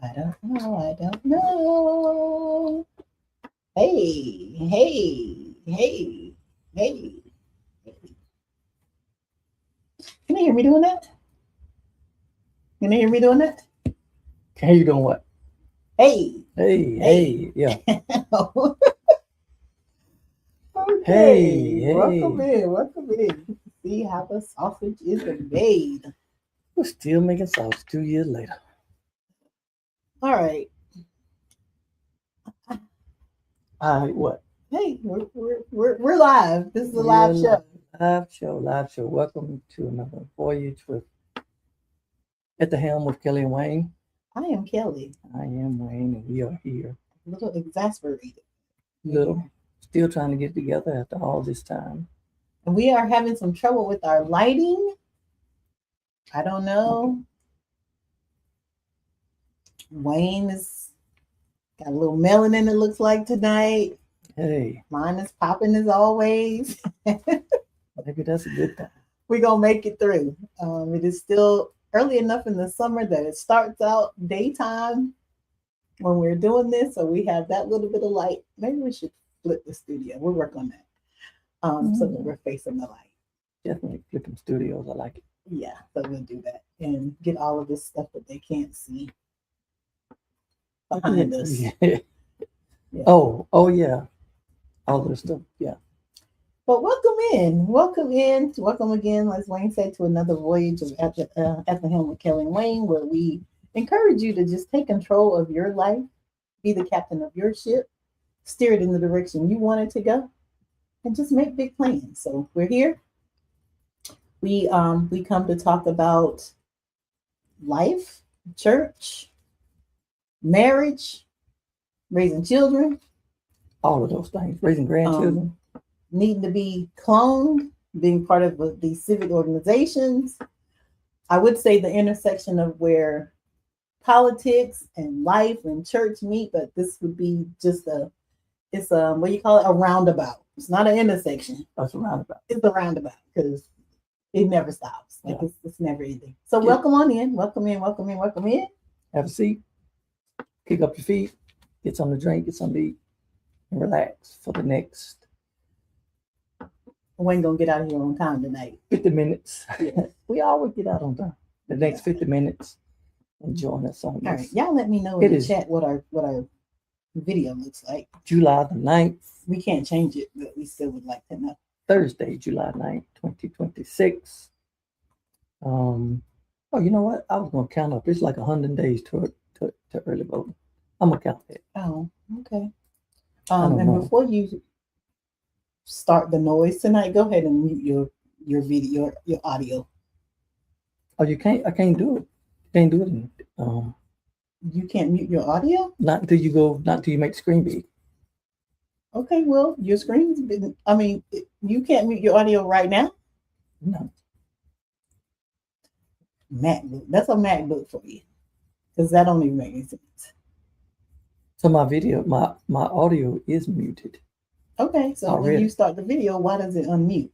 I don't know. I don't know. Hey, hey, hey, hey. Can you hear me doing that? Can you hear me doing that? Hey, you doing what? Hey, Hey, hey. hey, yeah. Hey, Okay, welcome hey. in, welcome in. See how the sausage is made. We're still making sauce 2 years later. All right. All right, what? Hey, we're live. This is a We are live show. live show. Welcome to another voyage with at the helm with Kelly and Wayne. I am Kelly. I am Wayne, and we are here. A little exasperated. Little, still trying to get together after all this time. And we are having some trouble with our lighting. I don't know. Wayne is got a little melanin, it looks like tonight. Hey, Mine is popping as always. maybe that's a good thing. We're going to make it through. It is still early enough in the summer that it starts out daytime when we're doing this. So we have that little bit of light. Maybe we should flip the studio. We'll work on that so that we're facing the light. Definitely flipping studios. I like it. Yeah, so we'll do that and get all of this stuff that they can't see behind us. Yeah. Yeah. Oh yeah. All this stuff. Yeah. But welcome again, as Wayne said, to another voyage of at the helm with Kelly and Wayne, where we encourage you to just take control of your life, be the captain of your ship, steer it in the direction you want it to go, and just make big plans. So we're here. We come to talk about life, church, marriage, raising children, All of those things. Raising grandchildren. needing to be cloned, being part of these civic organizations. I would say the intersection of where politics and life and church meet, but this would be just it's what do you call it? A roundabout. It's not an intersection. That's a roundabout. It's a roundabout because it never stops. Like Yeah. it's never ending. So welcome on in. Welcome in, welcome in, welcome in. Have a seat. Kick up your feet. Get something to drink. Get something to eat. And relax for the next We ain't gonna get out of here on time tonight. 50 minutes. Yeah. We always get out on time. The next 50 minutes and join us on this. All right. Y'all let me know in the chat what our video looks like. July the 9th. We can't change it, but we still would like to know. Thursday, July 9th, 2026. Oh, you know what? I was gonna count up. It's like 100 days to early voting. I'm gonna count it. Oh, okay. don't And know. before you start the noise tonight, go ahead and mute your video, your audio. Oh, you can't. I can't do it. Can't do it. You can't mute your audio? Not until you go. Not until you make the screen big. Okay, well, your screen's been. I mean, you can't mute your audio right now. No. MacBook. That's a MacBook for you, because that don't even make any sense. So my video, my audio is muted. Okay, so when you start the video, why does it unmute?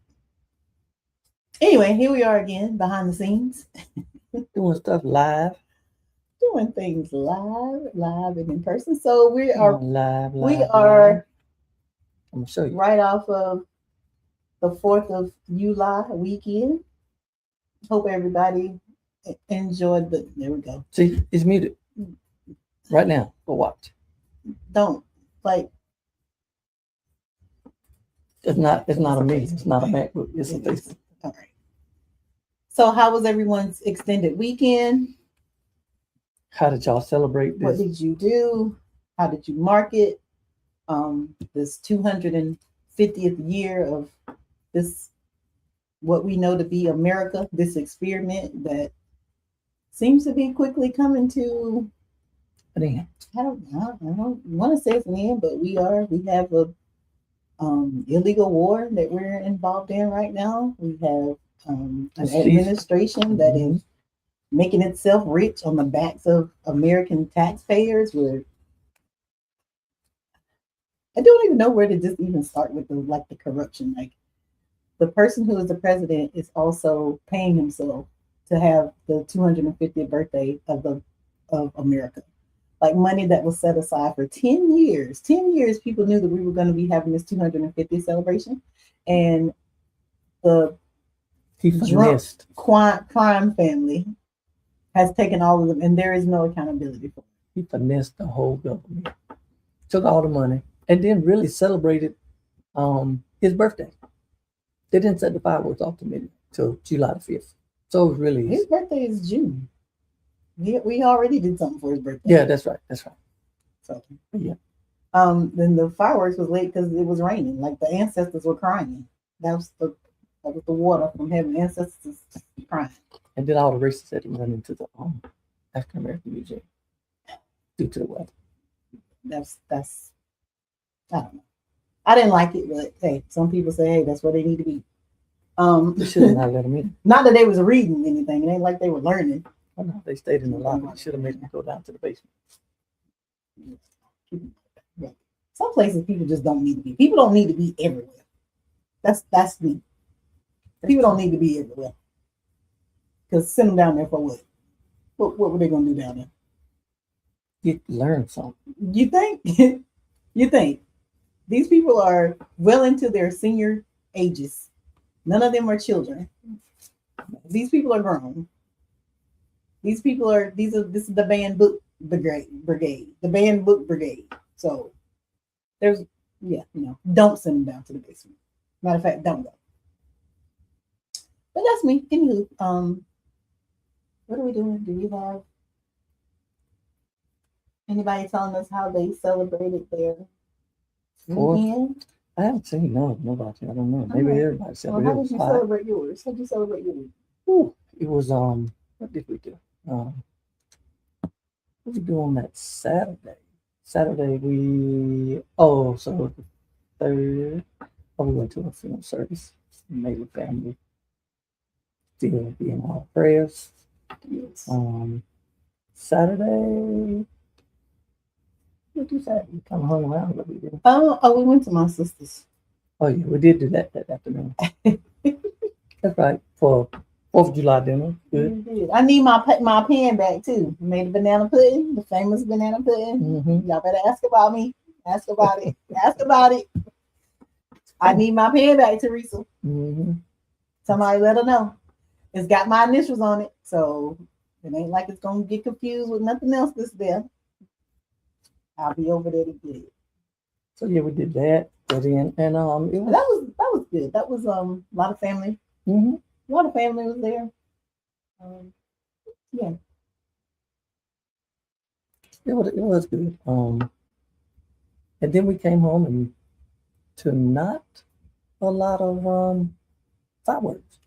Anyway, here we are again behind the scenes. Doing stuff live. Doing things live and in person. So we are live. We are. I'm gonna show you. Right off of the 4th of July weekend. Hope everybody enjoyed the. There we go. See, it's muted right now. But watch. Don't like. It's not a me. It's not a MacBook. It's a Facebook. All right. So, how was everyone's extended weekend? How did y'all celebrate this? What did you do? How did you mark it? This 250th year of this, what we know to be America, this experiment that seems to be quickly coming to an end. I don't want to say it's an end, but we have a illegal war that we're involved in right now. We have an administration that is making itself rich on the backs of American taxpayers. I don't even know where to just even start with the corruption. Like the person who is the president is also paying himself to have the 250th birthday of America. like money that was set aside for 10 years. 10 years, people knew that we were going to be having this 250th celebration. And the He drunk finessed. crime family has taken all of them, and there is no accountability for it. He finessed the whole government. Took all the money and then really celebrated his birthday. They didn't set the fireworks off to midnight till July the 5th. So it was really His birthday is June. We already did something for his birthday. yeah, that's right. That's right. So Yeah. then the fireworks was late because it was raining. Like the ancestors were crying. That was the water from heaven. Ancestors crying. And then all the races had to run into the African American Museum due to the weather. That's I don't know. I didn't like it, but hey, some people say, hey, that's where they need to be. You should have not let them in. Not that they was reading anything. It ain't like they were learning. Oh, no, they stayed in the lobby. You should have made them go down to the basement. Some places people just don't need to be. People don't need to be everywhere. That's me. People don't need to be everywhere. Because send them down there for what? What were they gonna do down there? You learn something. You think? You think these people are well into their senior ages? None of them are children. These people are grown. This is the banned book brigade. The banned book brigade. So don't send them down to the basement. Matter of fact, don't go. But that's me. Anywho, what are we doing? Do we have anybody telling us how they celebrated their weekend? I haven't seen nobody. I don't know. Maybe everybody Well, celebrated. how did you celebrate yours? How did you celebrate yours? Ooh, it was what did we do? What did we do on that Saturday? Saturday we so the third we went to a funeral service. Made with family. Still being all prayers. Yes. Saturday. What did you say? We kind of hung around a little bit. We went to my sister's. Oh yeah, we did do that afternoon. That's right. For 4th of July dinner. Good. I need my pen back too. Made a banana pudding, the famous banana pudding. Mm-hmm. Y'all better ask about me. Ask about it. Ask about it. I need my pen back, Teresa. Mm-hmm. Somebody let her know. It's got my initials on it, so it ain't like it's gonna get confused with nothing else that's there. I'll be over there to get it. So yeah, we did that. And it was that was good. That was a lot of family. Mm-hmm. A lot of family was there. Yeah. It was good. And then we came home and to not a lot of fireworks,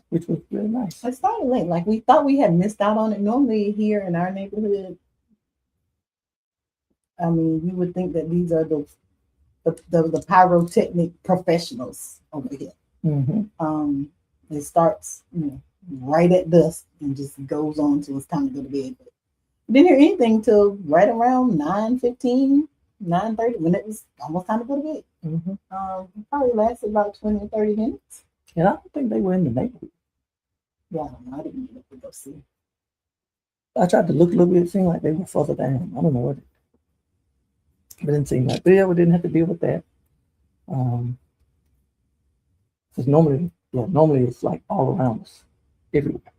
which was really nice. It started late. Like we thought we had missed out on it. Normally here in our neighborhood, I mean, you would think that these are the pyrotechnic professionals over here. Mm-hmm. It starts, right at dusk and just goes on till it's time to go to bed. But didn't hear anything till right around 9:15, 9:30 when it was almost time to go to bed. Mm-hmm. It probably lasted about 20 or 30 minutes. And I don't think they were in the neighborhood. Yeah, I don't know. I didn't get up to go see. I tried to look a little bit. It seemed like they were further down. I don't know what. It didn't seem like. But yeah, we didn't have to deal with that. Because normally it's like all around us, everywhere.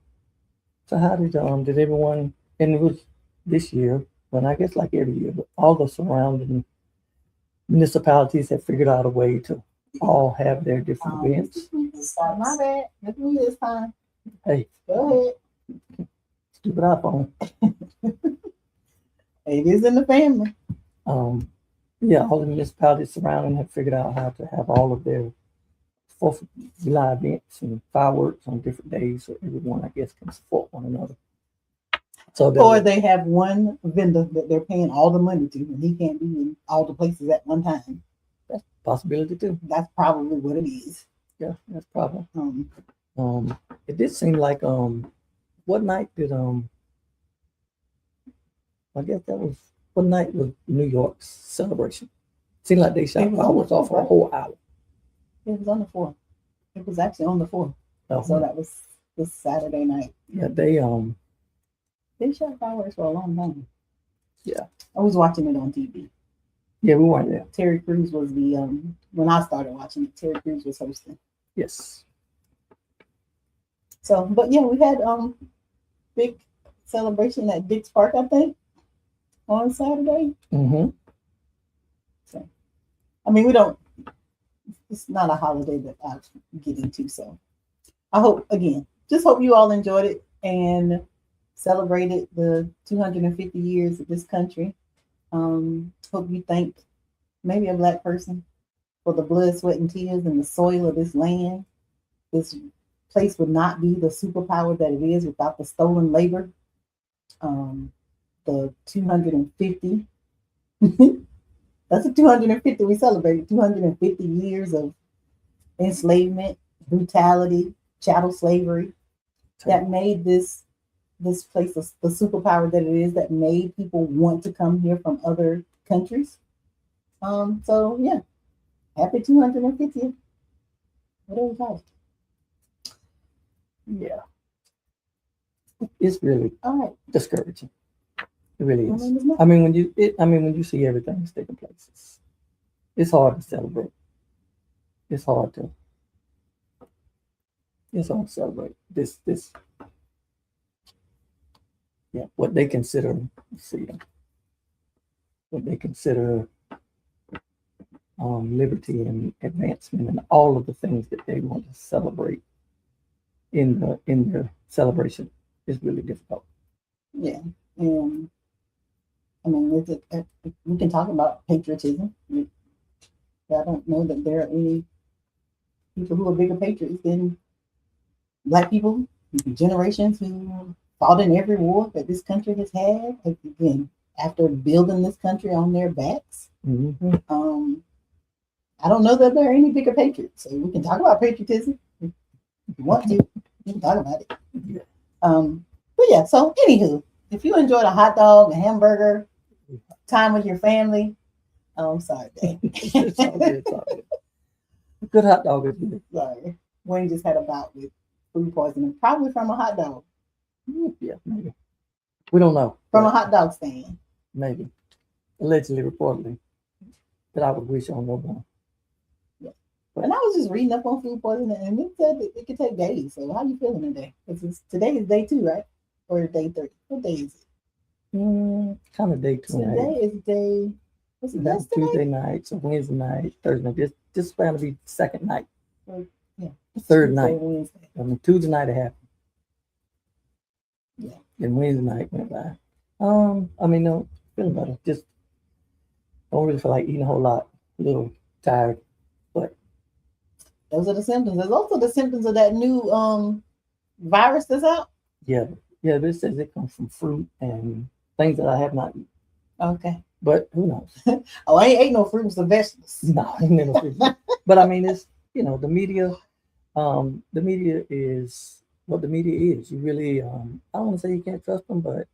So how did everyone? And it was this year, but I guess like every year, but all the surrounding municipalities have figured out a way to all have their different events. My bad. Let me this time. Hey, go ahead. Stupid iPhone. It is in the family. Yeah, all the municipalities surrounding have figured out how to have all of their 4th of July events and fireworks on different days, so everyone, I guess, can support one another. Or they have one vendor that they're paying all the money to, and he can't be in all the places at one time. That's a possibility too. That's probably what it is. Yeah, that's probably. It did seem like what night did I guess that was what night was New York's celebration? Seemed like they shot fireworks off for a whole hour. It was on the 4th. It was actually on the 4th. Oh, so that was this Saturday night. Yeah, they shot fireworks for a long time. Yeah. I was watching it on TV. Yeah, we weren't there. Terry Crews was the when I started watching it. Terry Crews was hosting. Yes. So, but yeah, we had big celebration at Dick's Park, I think, on Saturday. Mm-hmm. So, I mean, we don't. It's not a holiday that I get into. So, I hope again, just hope you all enjoyed it and celebrated the 250 years of this country. Hope you thanked maybe a black person for the blood, sweat, and tears and the soil of this land. This place would not be the superpower that it is without the stolen labor. The 250. That's a 250. We celebrated 250 years of enslavement, brutality, chattel slavery that made this place the superpower that it is, that made people want to come here from other countries. So yeah, happy 250th. Whatever you call it. Yeah. It's really All right. discouraging. It really My is. name is Matt. I mean, when you see everything that's taking place, it's hard to celebrate. It's hard to celebrate this. Yeah, what they consider, let's see, what they consider liberty and advancement and all of the things that they want to celebrate in their celebration is really difficult. Yeah. And I mean, we can talk about patriotism. I don't know that there are any people who are bigger patriots than black people, generations who fought in every war that this country has had. Like, again, after building this country on their backs. Mm-hmm. I don't know that there are any bigger patriots. So we can talk about patriotism if you want to. We can talk about it. Yeah. But yeah, so anywho, if you enjoyed a hot dog, a hamburger, time with your family, I'm sorry, Dave. It's all good. It's all good. Good hot dog is good. Sorry. Wayne just had a bout with food poisoning, probably from a hot dog. Yeah, maybe. We don't know. From a hot dog stand. Maybe. Allegedly, reportedly. That I would wish on no one. Yeah. And I was just reading up on food poisoning, and it said that it could take days. So how you feeling today? Because today is day 2, right? Or day 3? What day is it? Kind of day 2. Today is day. Was it yesterday? Tuesday night, so Wednesday night, Thursday night. This going to be second night. Yeah. Third Tuesday, night. Wednesday. I mean, Tuesday night it happened. Yeah. And Wednesday night went by. I mean, no, feeling better. Just don't really feel like eating a whole lot. A little tired, but those are the symptoms. There's also the symptoms of that new virus that's out. Yeah. This says it comes from fruit and things that I have not eaten. Okay. But who knows? Oh, I ain't ate no fruits or vegetables. No, I ain't ate no fruits. But I mean, it's the media. The media is what the media is. You really, I don't want to say you can't trust them, but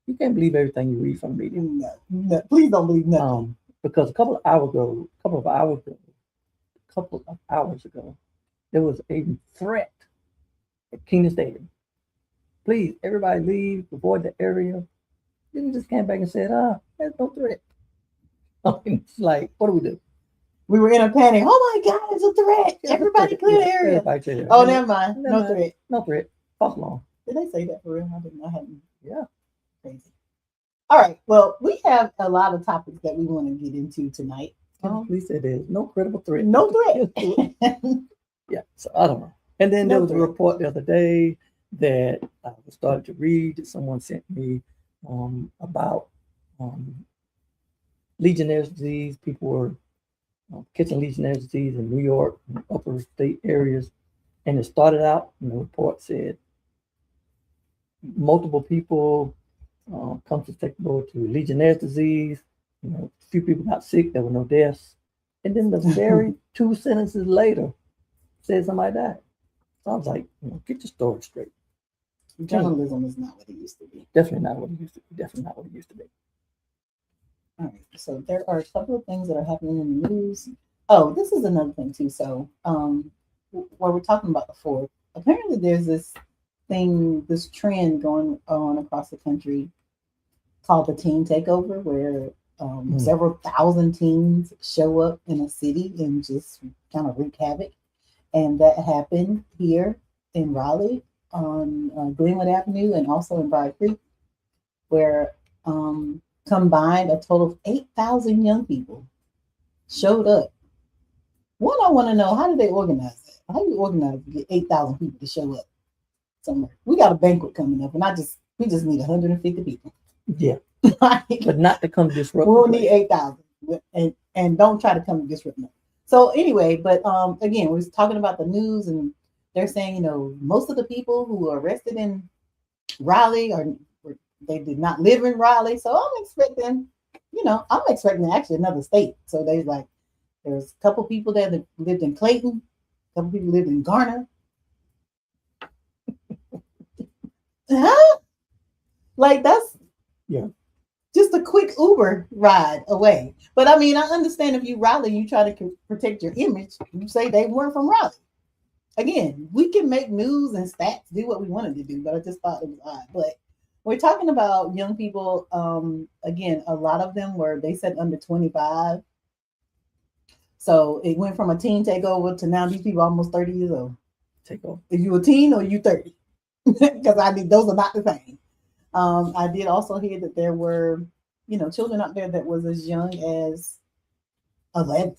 you can't believe everything you read from the media. No, please don't believe nothing. Because a couple of hours ago, there was a threat at Keenan Stadium. Please, everybody leave, avoid the area. Then just came back and said, there's no threat. I mean, it's like, what do we do? We were in a panic. Oh my God, it's a threat. Everybody clear the area. Oh, never mind. No threat. No threat. Fuck long. Did they say that for real? I hadn't. Yeah. Crazy. All right. Well, we have a lot of topics that we want to get into tonight. At least it is. No credible threat. No threat. Yeah. So I don't know. And then there was a report the other day that I started to read that someone sent me about Legionnaire's disease. People were catching Legionnaire's disease in New York and upper state areas. And it started out, and the report said multiple people come susceptible to Legionnaire's disease. A few people got sick. There were no deaths. And then the very 2 sentences later said somebody died. So I was like, get your story straight. Journalism is not what it used to be. Definitely not what it used to be. Definitely not what it used to be. All right. So there are a couple of things that are happening in the news. Oh, this is another thing too. So while we're talking about the Ford, apparently there's this trend going on across the country called the Teen Takeover, where several thousand teens show up in a city and just kind of wreak havoc. And that happened here in Raleigh on Glenwood Avenue and also in Briar Creek, where combined a total of 8,000 young people showed up. One, I want to know, how do they organize that? How do you organize to get 8,000 people to show up somewhere? We got a banquet coming up, and we just need 150 people. Yeah. Like, but not to come disrupt. We'll need 8,000, and don't try to come disrupt them. So anyway, but again, we're talking about the news, and they're saying, most of the people who are arrested in Raleigh they did not live in Raleigh. So I'm expecting actually another state. So there's a couple people there that lived in Clayton, a couple people lived in Garner. Huh? Like that's just a quick Uber ride away. But I mean, I understand if you Raleigh, you try to protect your image. You say they weren't from Raleigh. Again, we can make news and stats, do what we wanted to do, but I just thought it was odd. But we're talking about young people. Again, a lot of them they said under 25. So it went from a teen takeover to now these people almost 30 years old. Takeover. Are you a teen or are you 30? Because those are not the same. I did also hear that there were, children out there that was as young as 11.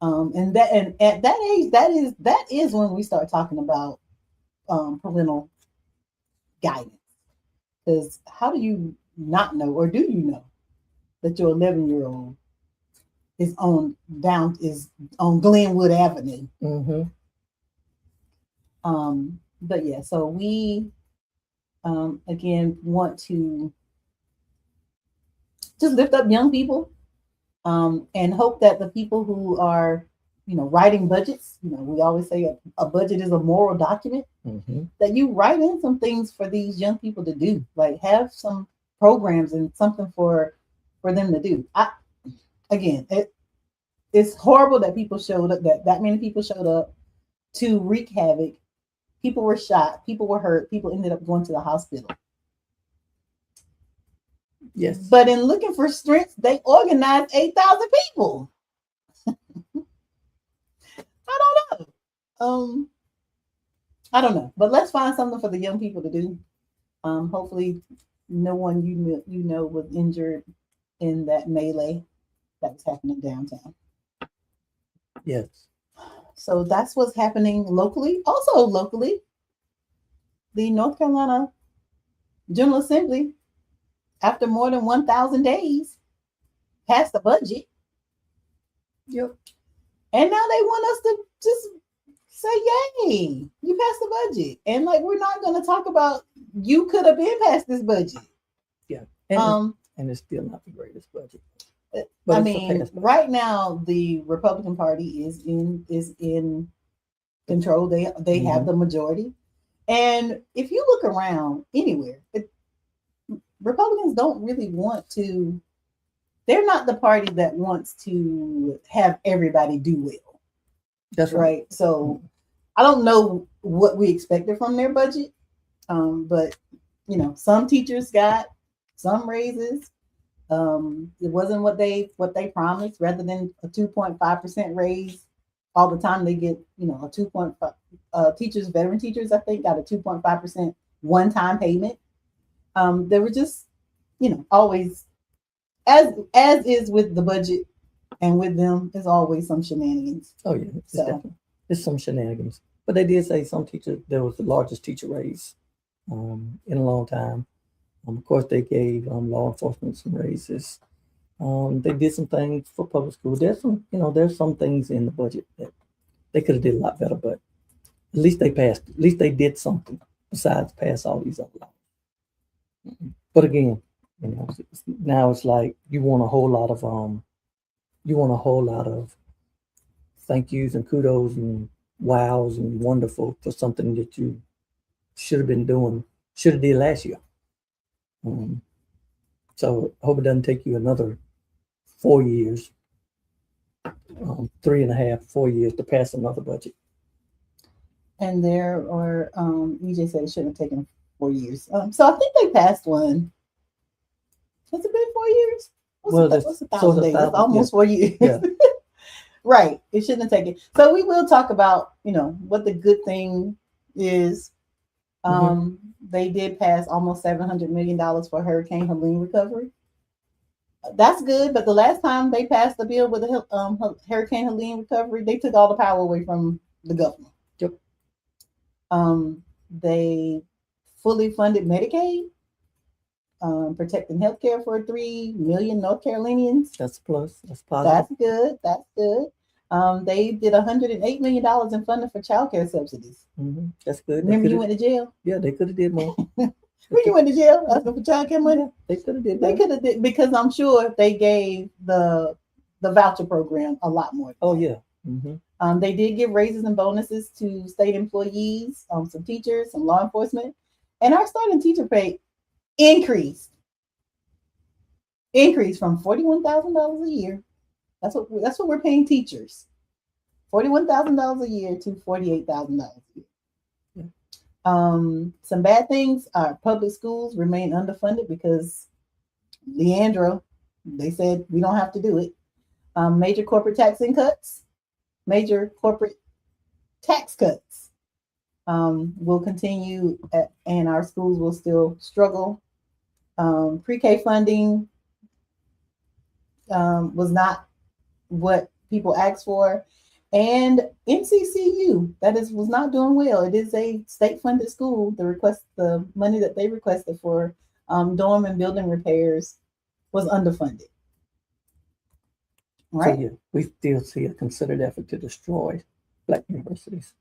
And at that age, that is when we start talking about parental guidance. Because how do you not know, or do you know, that your 11-year-old is on Glenwood Avenue? Mm-hmm. But yeah, so we again want to just lift up young people, and hope that the people who are writing budgets, we always say a budget is a moral document, that you write in some things for these young people to do, like have some programs and something for them to do. It's horrible that people showed up, that many people showed up to wreak havoc. People were shot, people were hurt, people ended up going to the hospital. Yes. But in looking for strength, they organized 8,000 people. I don't know. But let's find something for the young people to do. Hopefully no one was injured in that melee that was happening downtown. Yes. So that's what's happening locally. Also locally, the North Carolina General Assembly, after more than 1,000 days, passed the budget. Yep. And now they want us to just say, yay, you passed the budget. And we're not going to talk about you could have been passed this budget. Yeah. And it's still not the greatest budget. But I mean, right now the Republican Party is in control. They have the majority. And if you look around anywhere, Republicans don't really want to. They're not the party that wants to have everybody do well. That's right. So I don't know what we expected from their budget, but some teachers got some raises. It wasn't what they promised. Rather than a 2.5% raise all the time, they get a 2.5. Veteran teachers, I think, got a 2.5% one-time payment. They were just always, as is with the budget, and with them, there's always some shenanigans. Oh yeah, it's some shenanigans. But they did say some teachers, there was the largest teacher raise in a long time. Of course, they gave law enforcement some raises. They did some things for public school. There's some things in the budget that they could have did a lot better, but at least they passed. At least they did something besides pass all these other laws. But again, now it's like you want a whole lot of thank yous and kudos and wows and wonderful for something that you should have did last year. So I hope it doesn't take you another 4 years, 3.5, 4 years to pass another budget. And EJ said it shouldn't have taken 4 years. So I think they passed one Has it been 4 years? Well, What's a so thousand the days? That's thousand, yeah, almost 4 years. yeah. Right. It shouldn't have taken. So we will talk about, what the good thing is. Hmm. They did pass almost $700 million for Hurricane Helene recovery. That's good, but the last time they passed the bill with the Hurricane Helene recovery, they took all the power away from the government. Yep. They fully funded Medicaid, protecting healthcare for 3 million North Carolinians. That's a plus. That's positive. That's good. That's good. They did $108 million in funding for childcare subsidies. That's good. Remember, you went to jail. Yeah, they could have did more. When you went to jail asking for childcare money, Yeah, they could have did they better. could have did, because I'm sure they gave the voucher program a lot more. Oh yeah. Hmm. They did give raises and bonuses to state employees, some teachers, some law enforcement, and our starting teacher pay increased from $41,000 a year. That's what we're paying teachers. $41,000 a year to $48,000 a year. Yeah. Some bad things are public schools remain underfunded because Leandro, they said we don't have to do it. Major corporate tax cuts will continue, and our schools will still struggle. Pre-K funding was not what people asked for, and NCCU was not doing well. It is a state-funded school. The money that they requested for dorm and building repairs was underfunded. Right. So yeah, we still see a concerted effort to destroy Black universities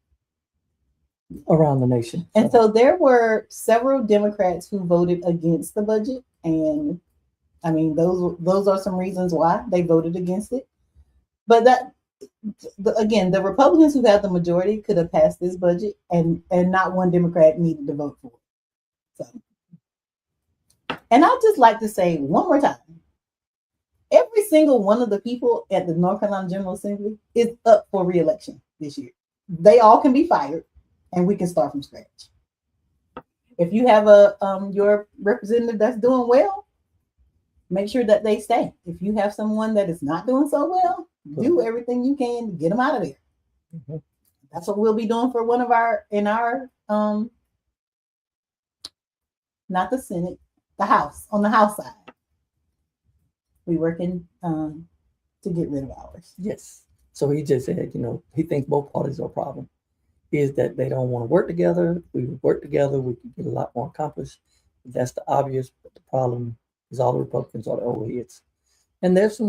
around the nation. And so there were several Democrats who voted against the budget, and I mean those are some reasons why they voted against it. But again, the Republicans who have the majority could have passed this budget, and not one Democrat needed to vote for it. So, and I'd just like to say one more time, every single one of the people at the North Carolina General Assembly is up for re-election this year. They all can be fired, and we can start from scratch. If you have your representative that's doing well, make sure that they stay. If you have someone that is not doing so well, do everything you can to get them out of there. Mm-hmm. That's what we'll be doing for one of our not the Senate, the House, on the House side. We working to get rid of ours. Yes. So he just said, he thinks both parties are a problem. Is that they don't want to work together. We would work together, we could get a lot more accomplished. That's the obvious, but the problem is all the Republicans are the overheads. And there's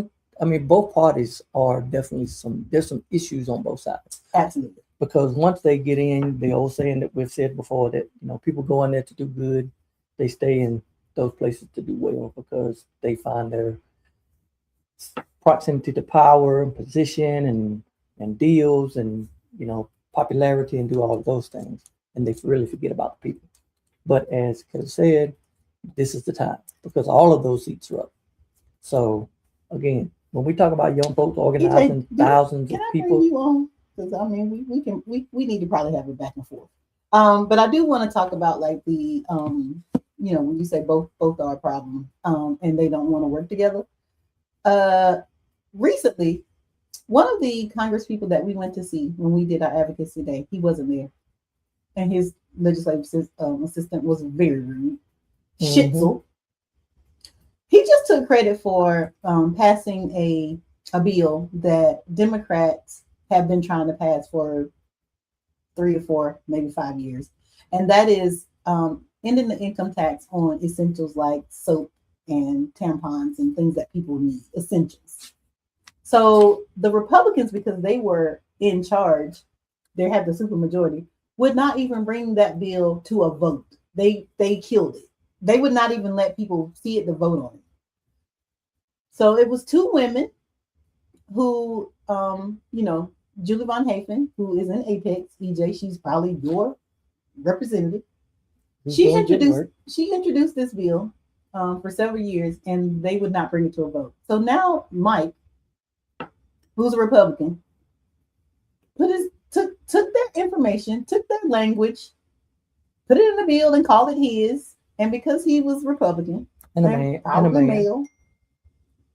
both parties are definitely there's some issues on both sides. Absolutely. Because once they get in, the old saying that we've said before, that people go in there to do good, they stay in those places to do well because they find their proximity to power and position and deals and popularity and do all of those things, and they really forget about the people. But as Kelli said, this is the time because all of those seats are up. So again, when we talk about young folks organizing thousands of people, you on? Because we need to probably have it back and forth. But I do want to talk about like the when you say both are a problem, and they don't want to work together. Recently, one of the Congress people that we went to see when we did our advocacy day, he wasn't there, and his legislative assistant was very rude. Shitzel. He just took credit for passing a bill that Democrats have been trying to pass for 3 to 4, maybe 5 years, and that is ending the income tax on essentials like soap and tampons and things that people need, essentials. So the Republicans, because they were in charge, they had the supermajority, would not even bring that bill to a vote. They killed it. They would not even let people see it to vote on it. So it was 2 women who, Julie Von Hafen, who is in Apex, EJ, she's probably your representative. She introduced this bill for several years, and they would not bring it to a vote. So now Mike, who's a Republican, took their information, took their language, put it in the bill, and called it his. And because he was Republican, And a man. And a Out the man. mail.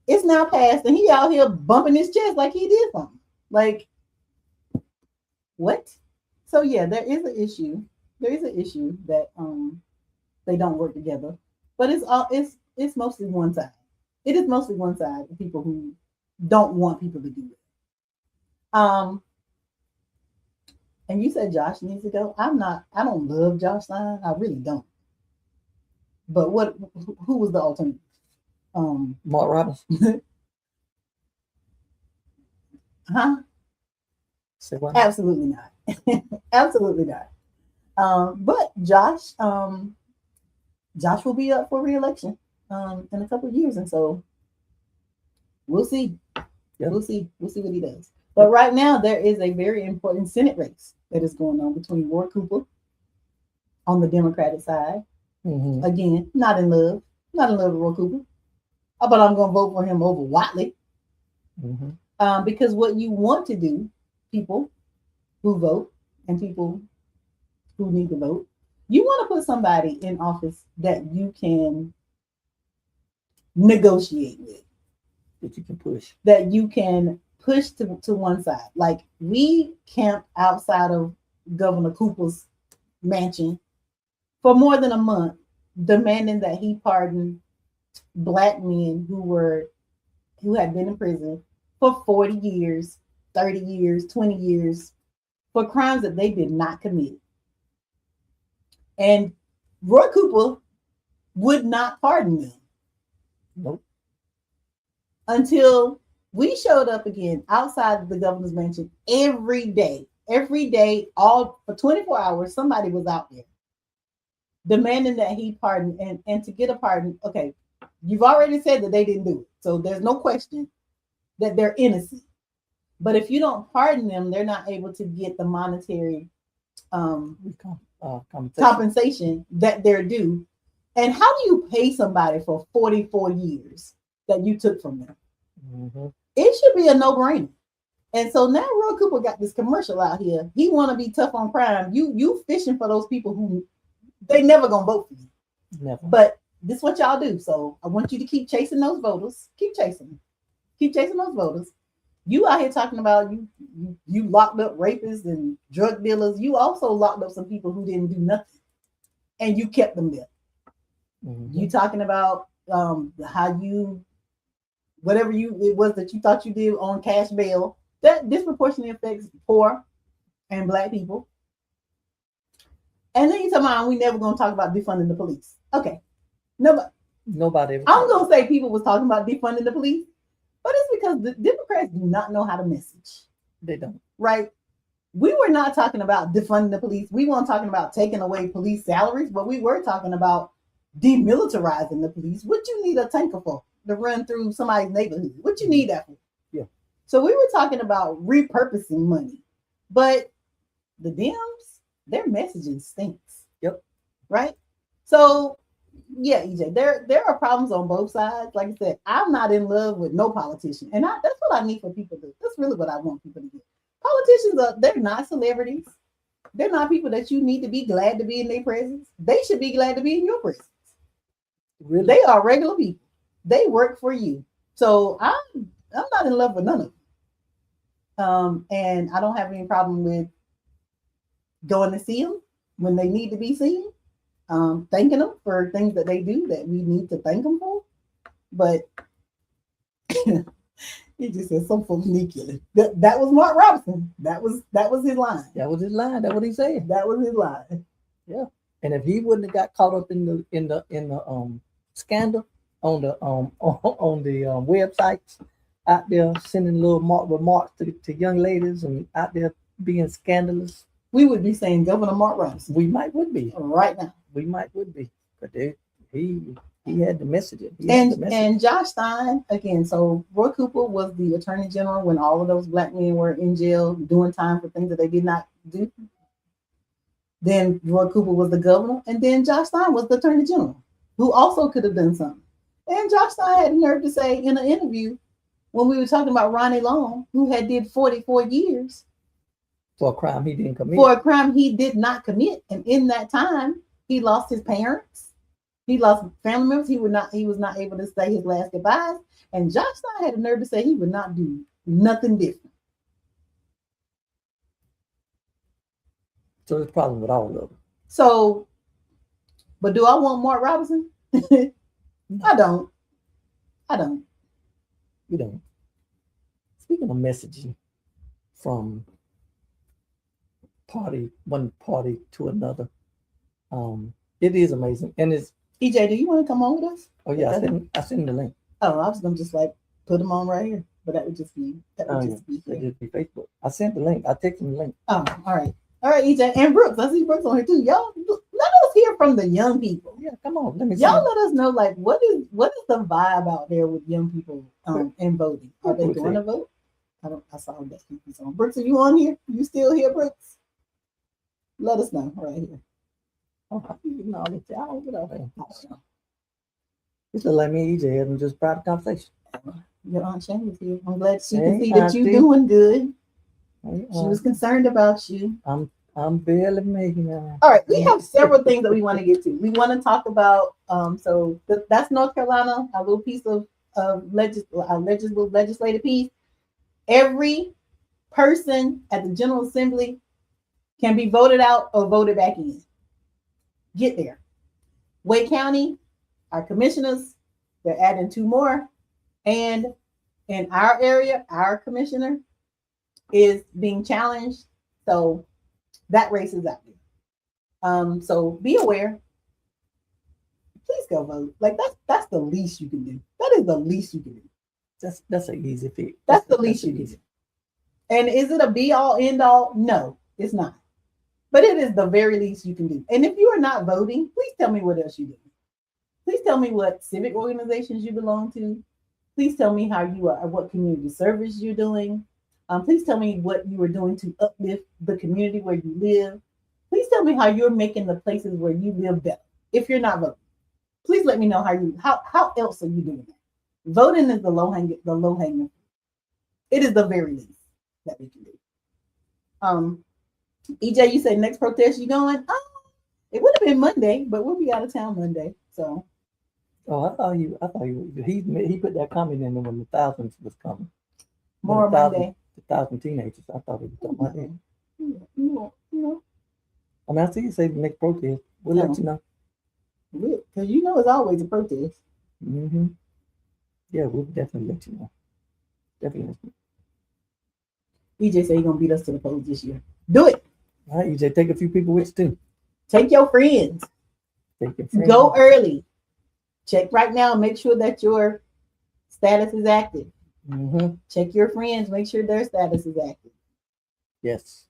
It's now passed, and he out here bumping his chest like he did something. Like what? So yeah, there is an issue. There is an issue that they don't work together, but it's mostly one side. It is mostly one side of people who don't want people to do it. And you said Josh needs to go. I'm not. I don't love Josh Stein. I really don't. But what? Who was the alternative? Mark Robinson. Huh? Say what? Absolutely not. Absolutely not. But Josh will be up for re-election in a couple of years, and so we'll see. Yep. We'll see. We'll see what he does. But right now, there is a very important Senate race that is going on between Roy Cooper on the Democratic side. Mm-hmm. Again, not in love with Roy Cooper, but I'm going to vote for him over Watley. Mm-hmm. Because what you want to do, people who vote and people who need to vote, you want to put somebody in office that you can negotiate with, that you can push, to one side. Like we camped outside of Governor Cooper's mansion for more than a month, demanding that he pardon Black men who had been in prison for 40 years, 30 years, 20 years for crimes that they did not commit. And Roy Cooper would not pardon them. Nope. Until we showed up again outside of the governor's mansion every day, all for 24 hours, somebody was out there demanding that he pardon. And to get a pardon, okay, you've already said that they didn't do it. So there's no question that they're innocent. But if you don't pardon them, they're not able to get the monetary compensation that they're due. And how do you pay somebody for 44 years that you took from them? Mm-hmm. It should be a no-brainer. And so now Roy Cooper got this commercial out here. He want to be tough on crime. You fishing for those people who they never gonna vote for you. Never. But this is what y'all do. So I want you to keep chasing those voters. Keep chasing them. Keep chasing those voters. You out here talking about you locked up rapists and drug dealers. You also locked up some people who didn't do nothing, and you kept them there. Mm-hmm. You talking about how you whatever it was that you thought you did on cash bail that disproportionately affects poor and Black people. And then you talking about we never gonna talk about defunding the police. Okay, nobody. I'm gonna say people was talking about defunding the police. But it's because the Democrats do not know how to message. They don't. Right? We were not talking about defunding the police. We weren't talking about taking away police salaries, but we were talking about demilitarizing the police. What you need a tanker for? To run through somebody's neighborhood. What you need that for? Yeah. So we were talking about repurposing money. But the Dems, their messaging stinks. Yep. Right? So yeah, EJ, there are problems on both sides. Like I said, I'm not in love with no politician. And that's what I need for people to do. That's really what I want people to do. Politicians they're not celebrities. They're not people that you need to be glad to be in their presence. They should be glad to be in your presence. Really? They are regular people. They work for you. So I'm not in love with none of them. And I don't have any problem with going to see them when they need to be seen. Thanking them for things that they do that we need to thank them for. But he just said some folks need killing. That was Mark Robinson. That was his line. That was his line. That's what he said. That was his line. Yeah. And if he wouldn't have got caught up in the scandal on the websites out there sending little remarks to young ladies and out there being scandalous, we would be saying Governor Mark Robinson. We would be right now. We would be, but he had the message. And Josh Stein again. So Roy Cooper was the Attorney General when all of those Black men were in jail doing time for things that they did not do. Then Roy Cooper was the governor, and then Josh Stein was the Attorney General, who also could have done something. And Josh Stein had the nerve to say in an interview when we were talking about Ronnie Long, who had did 44 years. For a crime he didn't commit. For a crime he did not commit. And in that time, he lost his parents. He lost family members. He was not able to say his last goodbyes. And Josh Stein had the nerve to say he would not do nothing different. So there's a problem with all of them. So, but do I want Mark Robinson? I don't. I don't. You know, speaking of messaging from one party to another, it is amazing. And it's EJ, do you want to come on with us? oh yeah, I sent the link. Oh, I was gonna just like put them on right here, but that would just be Facebook. I sent the link. I texted the link. Oh, all right, EJ and Brooks. I see Brooks on here too. Y'all, let us hear from the young people. Yeah, come on. Let us know like what is the vibe out there with young people and voting. Are they going to vote? I saw that he's on. Brooks, are you on here? You still here, Brooks? Let us know right here. Oh, no, y'all get off here. It's like me and EJ having just private conversation. Your Aunt Shane is here. I'm glad she can see that you're doing good. She was concerned about you. I'm barely making it. All right, we have several things that we want to get to. We want to talk about so that's North Carolina, a little piece of legislative piece. Every person at the General Assembly can be voted out or voted back in. Get there. Wake County, our commissioners, they're adding 2 more. And in our area, our commissioner is being challenged. So that race is out there. So be aware. Please go vote. Like that's the least you can do. That is the least you can do. That's an easy fix. That's the least you can do. And is it a be all end all? No, it's not. But it is the very least you can do. And if you are not voting, please tell me what else you do. Please tell me what civic organizations you belong to. Please tell me how you are, what community service you're doing. Please tell me what you are doing to uplift the community where you live. Please tell me how you're making the places where you live better. If you're not voting, please let me know how else are you doing that. Voting is the low hanging. It is the very least that we can do. EJ, you said next protest you going? It would have been Monday, but we'll be out of town Monday. So. Oh, I thought you. He put that comment in there when the thousands was coming. More Monday. The 1,000 teenagers. I thought it was talking about him. No. I mean, I see you say the next protest. We'll let you know. Because it's always a protest. Mm-hmm. Yeah, we'll definitely let you know. Definitely let you know. EJ said he's going to beat us to the polls this year. Do it. All right, EJ, take a few people with you too. Take your friends. Go early. Check right now. Make sure that your status is active. Mm-hmm. Check your friends. Make sure their status is active. Yes.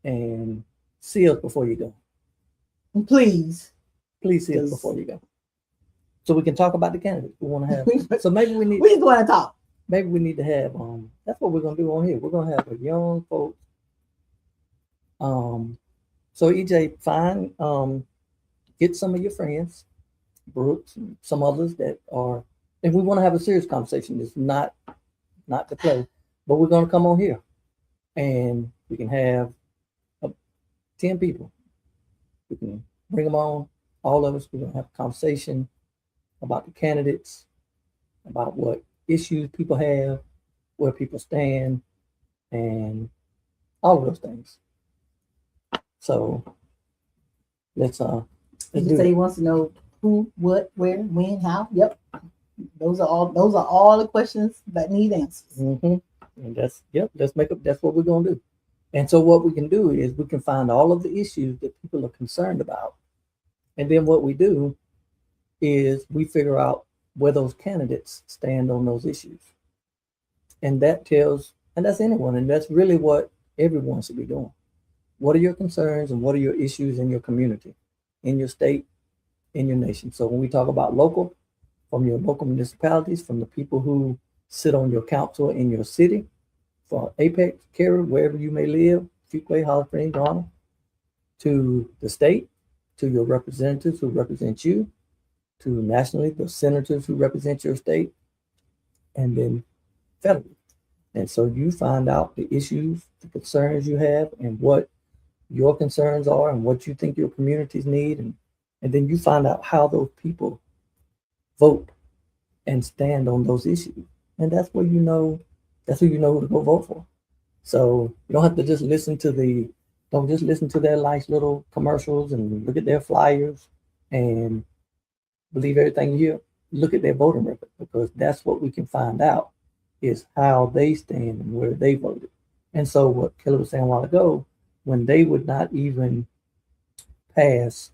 And see us before you go. Please see us before you go. So we can talk about the candidates we want to have. So maybe we just want to talk. Maybe we need to have that's what we're gonna do on here. We're gonna have a young folks. So EJ, find get some of your friends, Brooks, and some others that are, and we want to have a serious conversation. It's not to play, but we're gonna come on here, and we can have 10 people. We can bring them on, all of us. We're gonna have a conversation about the candidates, about what issues people have, where people stand, and all of those things. So let's he say he wants to know who, what, where, when, how. Yep. Those are all the questions that need answers. Mm-hmm. And that's what we're gonna do. And so what we can do is we can find all of the issues that people are concerned about. And then what we do is we figure out where those candidates stand on those issues. And that's anyone. And that's really what everyone should be doing. What are your concerns and what are your issues in your community, in your state, in your nation? So when we talk about local, from your local municipalities, from the people who sit on your council in your city, for Apex, Cary, wherever you may live, Fuquay, Holly Springs, Garner, to the state, to your representatives who represent you, to nationally, the senators who represent your state, and then federally. And so you find out the issues, the concerns you have, and what your concerns are, and what you think your communities need, and then you find out how those people vote and stand on those issues, and that's who you know who to go vote for. So you don't have to just don't just listen to their nice little commercials and look at their flyers and believe everything you hear. Look at their voting record, because that's what we can find out is how they stand and where they voted. And so what Kelly was saying a while ago, when they would not even pass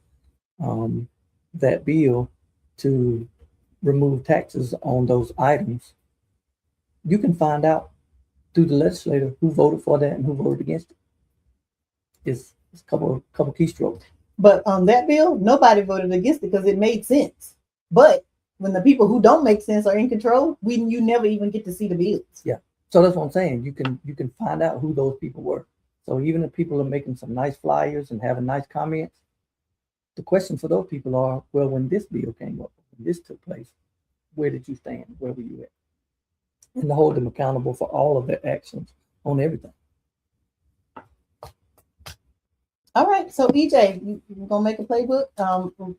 um, that bill to remove taxes on those items, you can find out through the legislator who voted for that and who voted against it. It's a couple keystrokes. But on that bill, nobody voted against it because it made sense. But when the people who don't make sense are in control, you never even get to see the bills. Yeah. So that's what I'm saying. You can find out who those people were. So even if people are making some nice flyers and having nice comments, the question for those people are, well, when this bill came up, when this took place, where did you stand? Where were you at? And to hold them accountable for all of their actions on everything. All right, so EJ, you gonna make a playbook?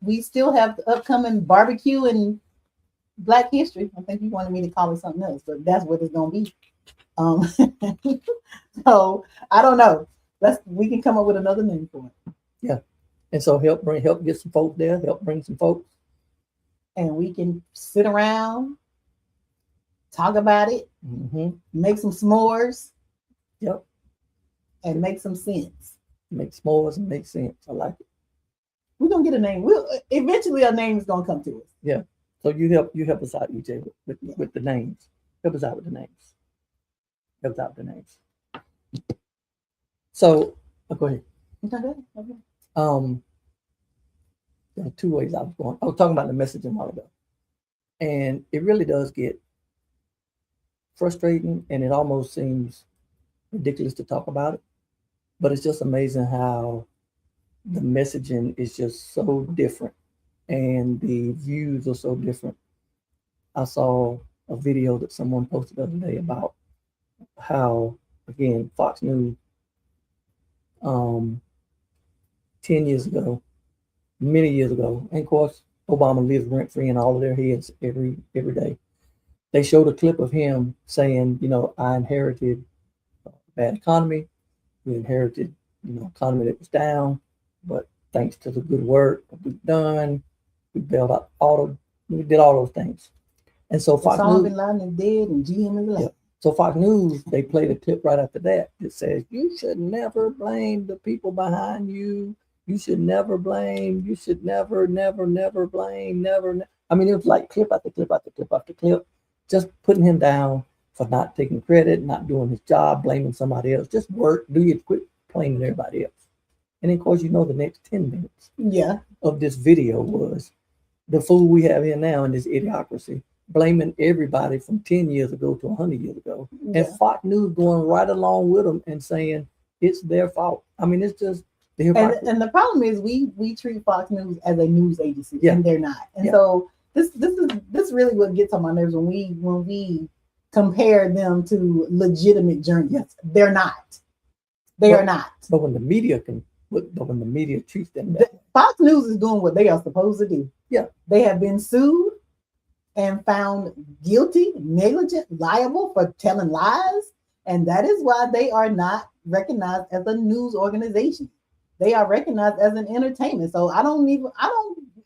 We still have the upcoming barbecue and Black History. I think you wanted me to call it something else, but that's what it's gonna be. Um, so I don't know. We can come up with another name for it. Yeah, and so help get some folks there. Help bring some folks, and we can sit around, talk about it, make some s'mores. Yep, and make some sense. Make s'mores and make sense. I like it. We're gonna get a name. Eventually a name is gonna come to us. Yeah. So you help us out, EJ, with the names. Help us out with the names. Help us out with the names. So go ahead. Okay. There are two ways I was going. I was talking about the messaging a while ago. And it really does get frustrating, and it almost seems ridiculous to talk about it. But it's just amazing how the messaging is just so different and the views are so different. I saw a video that someone posted the other day about how, again, Fox News 10 years ago, many years ago, and of course, Obama lives rent-free in all of their heads every day. They showed a clip of him saying, I inherited a bad economy. We inherited, economy that was down, but thanks to the good work that we've done, we bailed out we did all those things. And so Fox News, Bin Laden is dead and GM is alive. Yeah. So Fox News, they played a clip right after that says, you should never blame the people behind you. You should never blame. You should never blame. I mean, it was like clip after clip after clip after clip, just putting him down for not taking credit, not doing his job, blaming somebody else. Just work, quit blaming everybody else. And then, of course, the next 10 minutes of this video was the fool we have here now in this idiocracy, blaming everybody from 10 years ago to 100 years ago. Yeah. And Fox News going right along with them and saying it's their fault. I mean, it's just the hypocrisy. And the problem is we treat Fox News as a news agency, and they're not. And so this is really what gets on my nerves when we compare them to legitimate journalists. They're not. They are not. But when the media treats them Fox News is doing what they are supposed to do. Yeah. They have been sued and found guilty, negligent, liable for telling lies. And that is why they are not recognized as a news organization. They are recognized as an entertainment. So I don't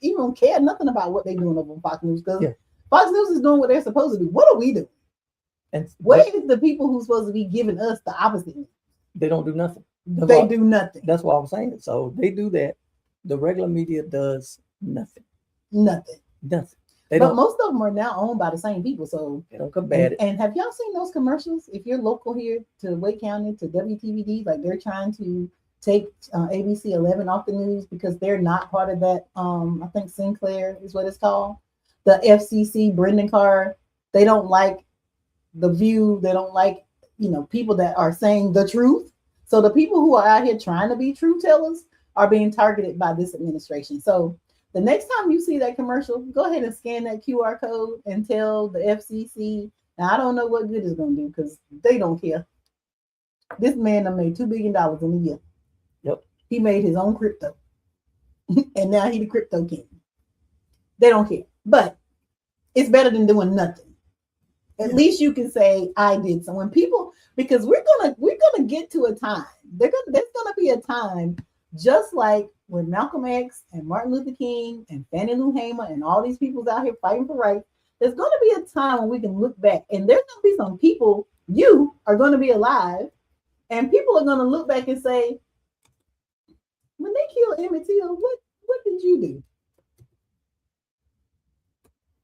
even care nothing about what they're doing over on Fox News, because Fox News is doing what they're supposed to do. What are we doing? And where is the people who's supposed to be giving us the opposite? They don't do nothing. They do nothing. That's what I'm saying. So they do that. The regular media does nothing. Nothing. But most of them are now owned by the same people. So they don't combat it. And have y'all seen those commercials? If you're local here to Wake County, to WTVD, like they're trying to take ABC 11 off the news because they're not part of that. I think Sinclair is what it's called. The FCC, Brendan Carr, they don't like The View. They don't like, people that are saying the truth. So the people who are out here trying to be truth tellers are being targeted by this administration. So the next time you see that commercial, go ahead and scan that QR code and tell the FCC. Now, I don't know what good it's going to do because they don't care. This man done made $2 billion in a year. Yep. He made his own crypto. and now he the crypto king. They don't care. But it's better than doing nothing. At least you can say I did. So when people, because we're gonna get to a time. There's gonna be a time just like when Malcolm X and Martin Luther King and Fannie Lou Hamer and all these people's out here fighting for rights. There's gonna be a time when we can look back, and there's gonna be some people. You are gonna be alive, and people are gonna look back and say, when they killed Emmett Till, what did you do?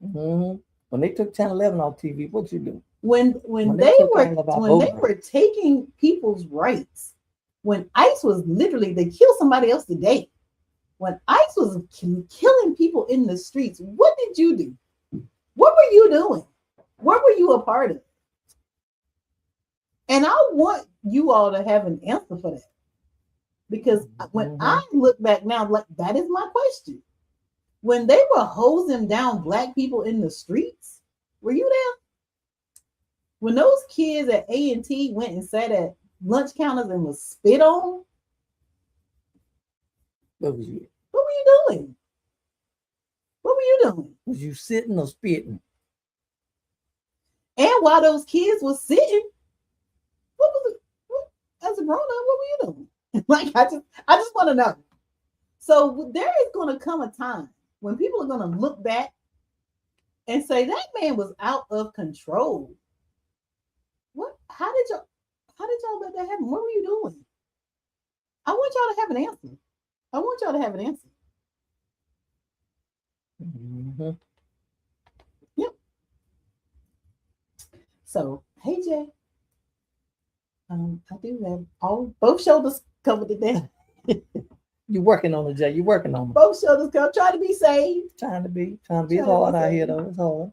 Mm-hmm. When they took 10-11 off TV, what you do? When they were taking people's rights, when ICE was literally they killed somebody else today. When ICE was killing people in the streets, what did you do? What were you doing? What were you a part of? And I want you all to have an answer for that. Because when I look back now, like that is my question. When they were hosing down black people in the streets, were you there? When those kids at A&T went and sat at lunch counters and was spit on, what was you? What were you doing? What were you doing? Was you sitting or spitting? And while those kids were sitting, what was it? As a grown up, what were you doing? Like I just want to know. So there is going to come a time when people are going to look back and say that man was out of control. What? How did y'all let that happen? What were you doing? I want y'all to have an answer. I want y'all to have an answer. Mm-hmm. Yep. So, hey Jay, I do have both shoulders covered today. You working on it, Jay? You working on it? Both shoulders covered. Try to be saved. Trying to be. It's hard out here, though. It's hard.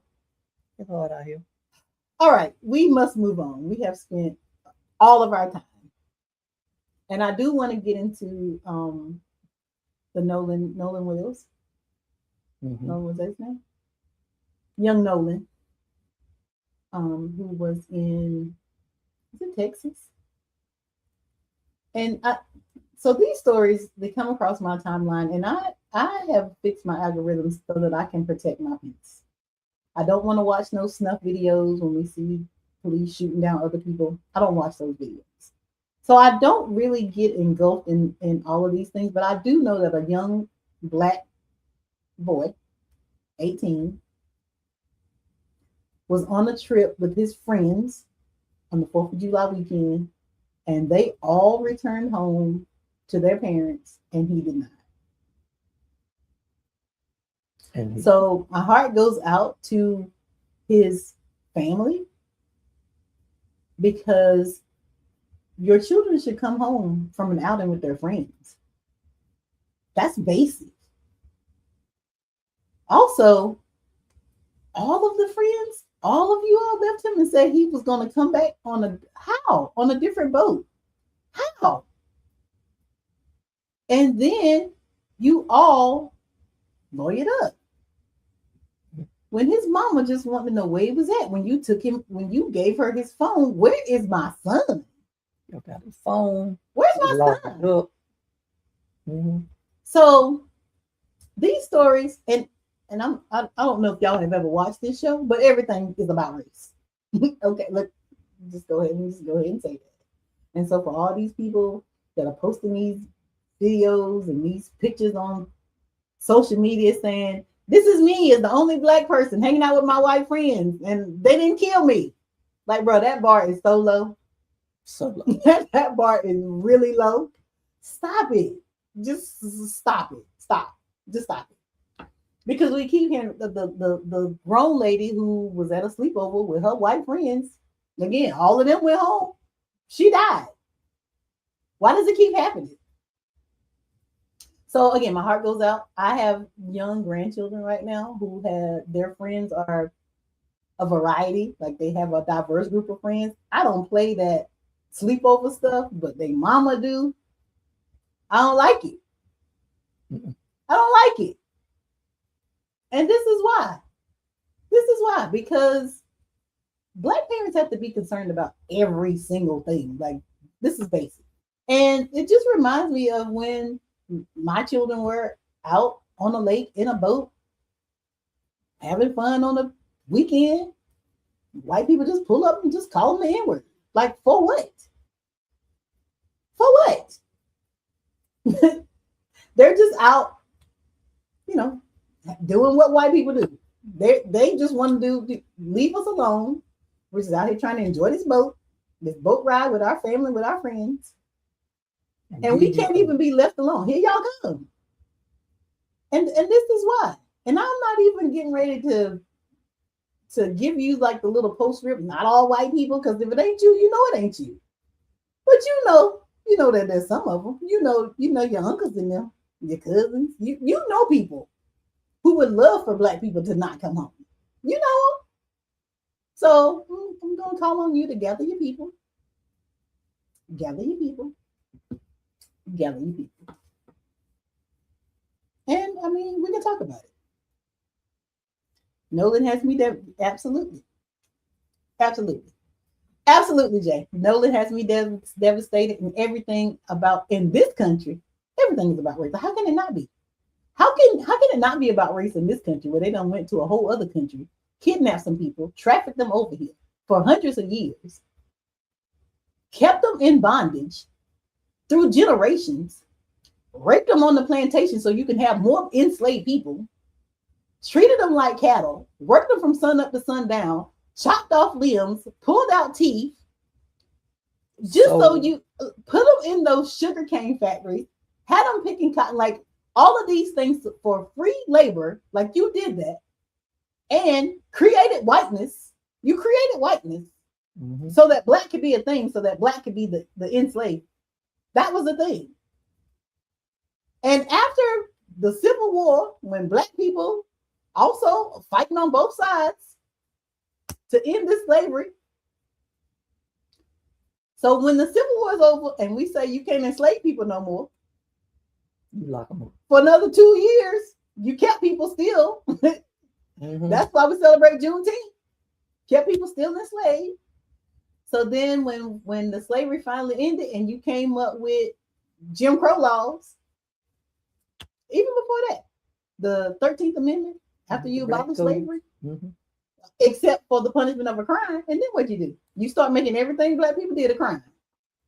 It's hard out here. All right, we must move on. We have spent all of our time, and I do want to get into the Nolan Wills. Mm-hmm. Nolan was his name. Young Nolan, who was in Texas, and so these stories they come across my timeline, and I have fixed my algorithms so that I can protect my peace. I don't want to watch no snuff videos when we see police shooting down other people. I don't watch those videos. So I don't really get engulfed in all of these things, but I do know that a young black boy, 18, was on a trip with his friends on the 4th of July weekend, and they all returned home to their parents, and he did not. So my heart goes out to his family because your children should come home from an outing with their friends. That's basic. Also, all of the friends, all of you all left him and said he was going to come back on a different boat. How? And then you all lawyered up. When his mama just wanted to know where he was at, when you gave her his phone, where is my son? You got his phone. Where's my son? Mm-hmm. So these stories, and I don't know if y'all have ever watched this show, but everything is about race. Okay, let's just go ahead and say that. And so for all these people that are posting these videos and these pictures on social media saying, this is me as the only black person hanging out with my white friends, and they didn't kill me. Like, bro, that bar is so low. So low. That bar is really low. Stop it. Just stop it. Stop. Just stop it. Because we keep hearing the grown lady who was at a sleepover with her white friends. Again, all of them went home. She died. Why does it keep happening? So again, my heart goes out. I have young grandchildren right now who have their friends are a variety, like they have a diverse group of friends. I don't play that sleepover stuff, but they mama do. I don't like it. I don't like it. And this is why. Because black parents have to be concerned about every single thing. Like, this is basic. And it just reminds me of when my children were out on a lake in a boat, having fun on a weekend. White people just pull up and just call them the N-word. Like, for what? For what? They're just out, you know, doing what white people do. They just want to leave us alone. We're just out here trying to enjoy this boat ride with our family, with our friends. And we can't even be left alone. Here y'all come. And this is why. And I'm not even getting ready to give you like the little postscript, not all white people, because if it ain't you, you know it ain't you. But you know that there's some of them. You know your uncles in them, your cousins. You know people who would love for black people to not come home. You know them. So I'm gonna call on you to gather your people. Gather your people. Gather your people. And I mean, we can talk about it. Nolan has me there. Absolutely. Absolutely. Absolutely, Jay. Nolan has me devastated, and everything about in this country, everything is about race. How can it not be? How can it not be about race in this country where they done went to a whole other country, kidnapped some people, trafficked them over here for hundreds of years, kept them in bondage through generations, raped them on the plantation so you can have more enslaved people, treated them like cattle, worked them from sun up to sundown, chopped off limbs, pulled out teeth, just so you put them in those sugarcane factories, had them picking cotton, like all of these things for free labor, like you did that, and created whiteness. You created whiteness so that black could be a thing, so that black could be the enslaved. That was the thing. And after the Civil War, when black people also fighting on both sides to end this slavery. So when the Civil War is over and we say you can't enslave people no more, you lock them up. For another 2 years, you kept people still. That's why we celebrate Juneteenth. Kept people still enslaved. So then when the slavery finally ended and you came up with Jim Crow laws, even before that, the 13th Amendment, after you abolish slavery, except for the punishment of a crime, and then what you do? You start making everything black people did a crime.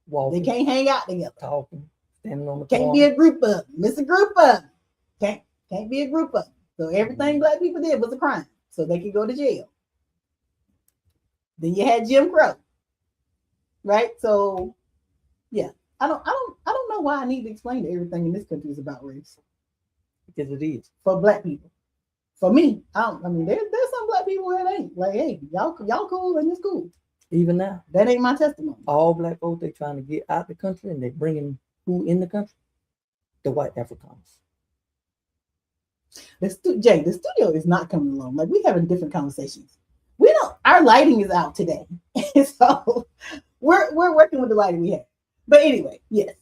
Walking, they can't hang out together. Talking, standing on the can't corner. Be a group of them. Miss a group of them. Can't be a group of them. So everything black people did was a crime. So they could go to jail. Then you had Jim Crow. Right? So yeah. I don't know why I need to explain that everything in this country is about race. Because it is. For black people. For me, I mean, there's some black people where it ain't. Like, hey, y'all cool and it's cool. Even now. That ain't my testimony. All black folks, they trying to get out the country and they bringing who in the country? The white Afrikaners. Jay, the studio is not coming along. Like, we having different conversations. Our lighting is out today. So we're working with the lighting we have. But anyway, yes.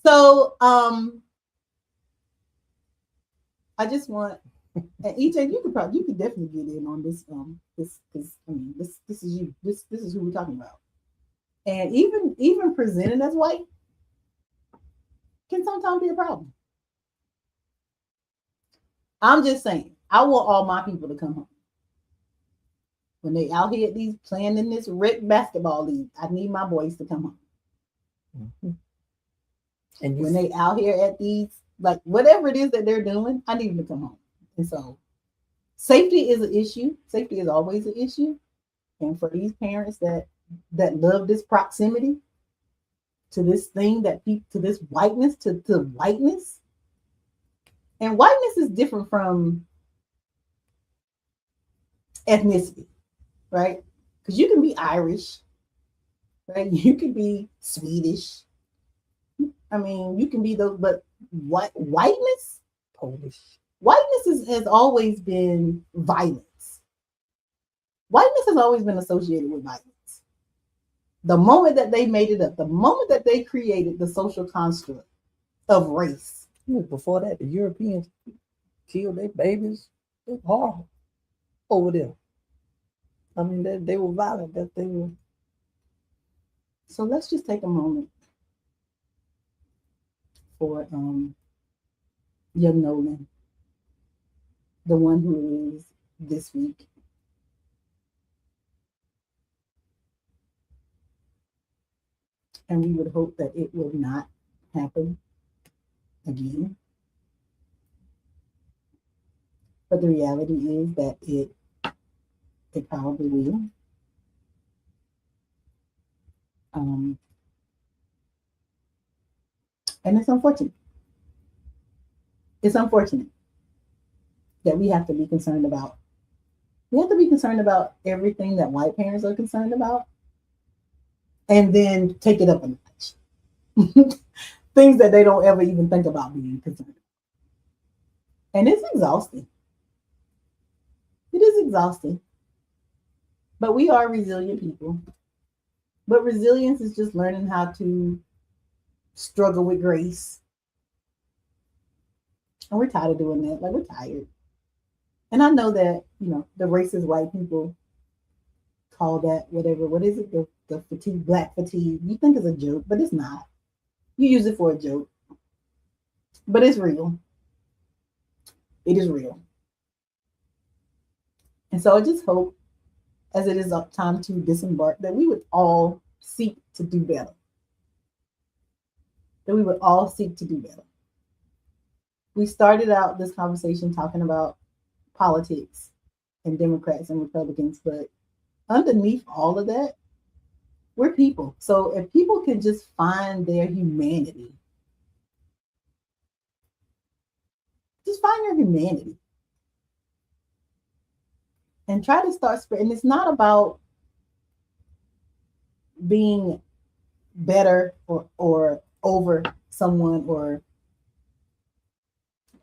So I just want, and EJ, you could definitely get in on this because I mean this is you. This is who we're talking about. And even presenting as white can sometimes be a problem. I'm just saying, I want all my people to come home. When they out here at these playing in this rec basketball league, I need my boys to come home. And when they out here at these, like whatever it is that they're doing, I need them to come home. And so safety is an issue. Safety is always an issue. And for these parents that love this proximity to this thing to this whiteness, to whiteness. And whiteness is different from ethnicity, right? Because you can be Irish, right? You can be Swedish. I mean, you can be those, but whiteness, Polish. Whiteness has always been violence. Whiteness has always been associated with violence. The moment that they made it up, the moment that they created the social construct of race. Before that, the Europeans killed their babies. It was horrible over there. I mean, they were violent. That they were. So let's just take a moment for young Nolan, the one who is this week. And we would hope that it will not happen again. But the reality is that it probably will. Um, and it's unfortunate. It's unfortunate that we have to be concerned about. We have to be concerned about everything that white parents are concerned about, and then take it up a notch. Things that they don't ever even think about being concerned about. And it's exhausting. It is exhausting. But we are resilient people. But resilience is just learning how to struggle with grace. And we're tired of doing that. Like, we're tired. And I know that, the racist white people call that whatever. What is it? The fatigue, black fatigue. You think it's a joke, but it's not. You use it for a joke. But it's real. It is real. And so I just hope, as it is up time to disembark, that we would all seek to do better. That we would all seek to do better. We started out this conversation talking about politics and Democrats and Republicans, but underneath all of that, we're people. So if people can just find their humanity, just find your humanity and try to start spreading. It's not about being better or over someone or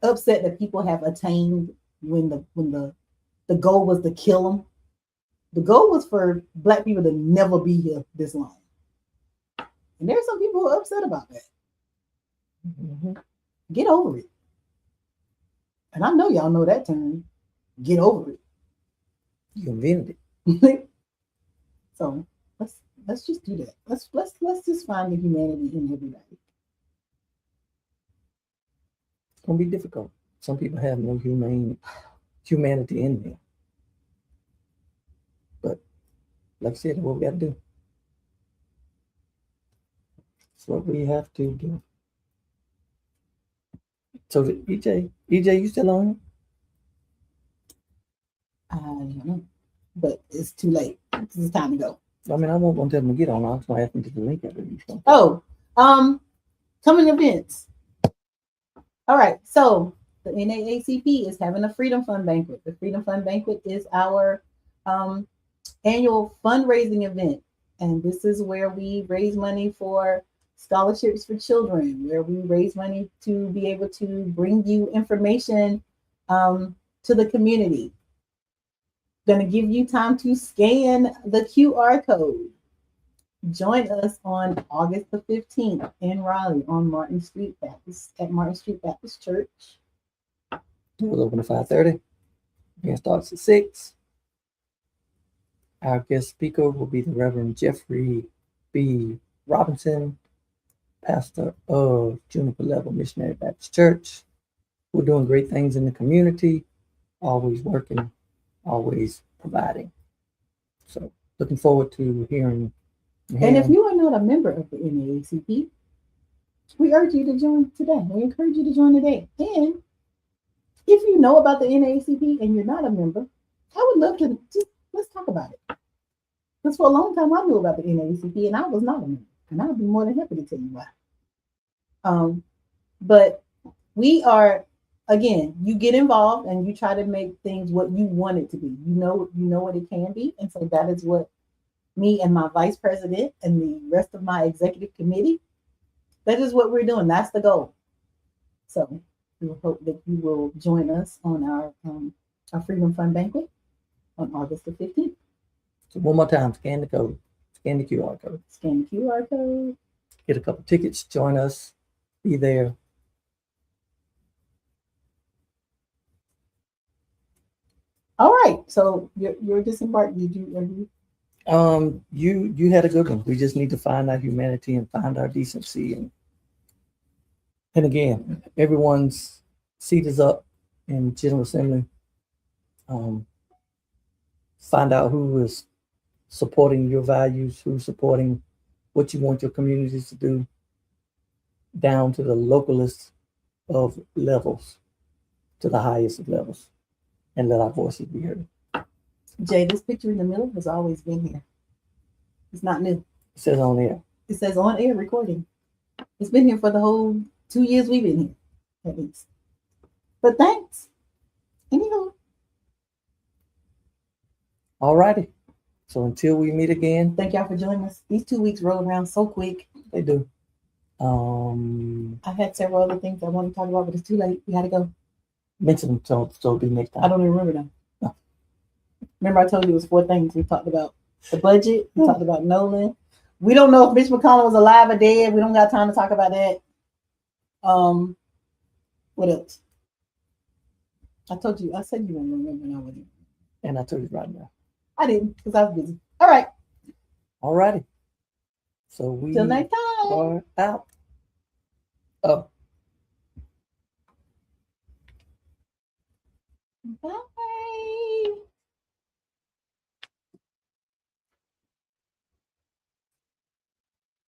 upset that people have attained when the goal was to kill them. The goal was for Black people to never be here this long. And there's some people who are upset about that. Mm-hmm. Get over it. And I know y'all know that term. Get over it. You invented it. So let's just do that. Let's just find the humanity in everybody. It's gonna be difficult. Some people have no humanity in them. But like I said, what we gotta do. It's what we have to do. So EJ, you still on? I don't know. But it's too late. It's time to go. I mean, I won't want them to get on. I was gonna ask them to delete that. Oh, coming events. All right, so the NAACP is having a Freedom Fund banquet. The Freedom Fund banquet is our annual fundraising event, and this is where we raise money for scholarships for children, where we raise money to be able to bring you information to the community. Going to give you time to scan the QR code. Join us on August the 15th in Raleigh on Martin Street Baptist Church. We'll open at 5:30. It starts at 6. Our guest speaker will be the Reverend Jeffrey B. Robinson, pastor of Juniper Level Missionary Baptist Church. We're doing great things in the community, always working, always providing. So looking forward to hearing. And if you are not a member of the NAACP, we urge you to join today. We encourage you to join today. And if you know about the NAACP and you're not a member, I would love to let's talk about it. Because for a long time I knew about the NAACP and I was not a member. And I would be more than happy to tell you why. But we are, again, you get involved and you try to make things what you want it to be. You know what it can be. And so that is what me and my vice president and the rest of my executive committee, that is what we're doing. That's the goal. So we hope that you will join us on our Freedom Fund banquet on August the 15th. So one more time, scan the code. Scan the QR code. Scan the QR code. Get a couple tickets. Join us. Be there. All right. So you're disembarked. Did you? You had a good one. We just need to find our humanity and find our decency, and again, everyone's seat is up in General Assembly. Find out who is supporting your values, who's supporting what you want your communities to do, down to the localist of levels, to the highest of levels, and let our voices be heard. Jay, this picture in the middle has always been here. It's not new. It says on there. It says on air recording. It's been here for the whole 2 years we've been here, at least. But thanks. Anywho. All righty. So until we meet again, Thank y'all for joining us. These 2 weeks roll around so quick. they do. I've had several other things I want to talk about, but it's too late. We gotta go. Mention them so it'll be next time. I don't even remember them. No. Remember I told you it was 4 things. We talked about the budget. We talked about Nolan. We don't know if Mitch McConnell was alive or dead. We don't got time to talk about that. What else? I told you. I said you wouldn't remember, and I wouldn't. And I told you right now. I didn't because I was busy. All right. All righty. So we Till next time. are out. Oh. Bye.